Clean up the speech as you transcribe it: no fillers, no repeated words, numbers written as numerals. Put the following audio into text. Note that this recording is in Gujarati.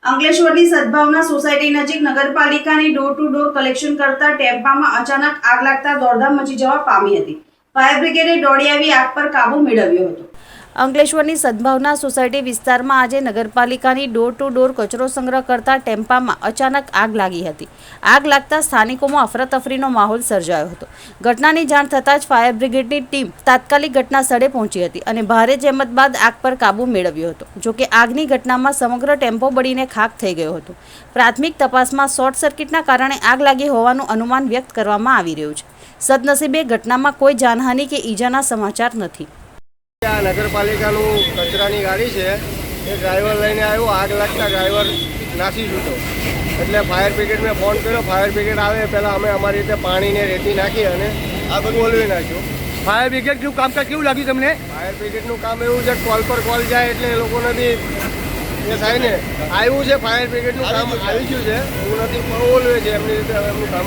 અંકલેશ્વરની સદભાવના સોસાયટી નજીક નગરપાલિકાની ડોર ટુ ડોર કલેક્શન કરતા ટેમ્પામાં અચાનક આગ લાગતા દોડધામ મચી જવા પામી હતી। ફાયર બ્રિગેડે દોડી આવી આગ પર કાબુ મેળવ્યો હતો। અંકલેશ્વરની સદભાવના સોસાયટી વિસ્તારમાં આજે નગરપાલિકાની ડોર ટુ ડોર કચરો સંગ્રહ કરતા ટેમ્પામાં અચાનક આગ લાગી હતી। આગ લાગતા સ્થાનિકોમાં અફરાતફરીનો માહોલ સર્જાયો હતો। ઘટનાની જાણ થતાં જ ફાયર બ્રિગેડની ટીમ તાત્કાલિક ઘટના સ્થળે પહોંચી હતી અને ભારે જહેમત બાદ આગ પર કાબુ મેળવ્યો હતો। જોકે આગની ઘટનામાં સમગ્ર ટેમ્પો બળીને ખાખ થઈ ગયો હતો। પ્રાથમિક તપાસમાં શોર્ટ સર્કિટના કારણે આગ લાગી હોવાનું અનુમાન વ્યક્ત કરવામાં આવી રહ્યું છે। સદનસીબે ઘટનામાં કોઈ જાનહાનિ કે ઈજાના સમાચાર નથી। આ નગરપાલિકાનું કચરાની ગાડી છે, એ ડ્રાઈવર લઈને આવ્યો, આગ લાગતા ડ્રાઈવર નાસી છૂટ્યો। એટલે ફાયર બ્રિગેડને ફોન કર્યો, ફાયર બ્રિગેડ આવે પહેલાં અમે અમારી રીતે પાણીને રેતી નાખી અને આ બધું ઓલવી નાખ્યું। ફાયર બ્રિગેડનું કામકાજ કેવું લાગ્યું તમને? ફાયર બ્રિગેડનું કામ એવું છે, કોલ પર કોલ જાય એટલે એ લોકોને બી એ થાય ને, આવ્યું છે, ફાયર બ્રિગેડનું કામ આવી ગયું છે, એવું નથી, ઓલવે છે, એમની રીતે એમનું કામ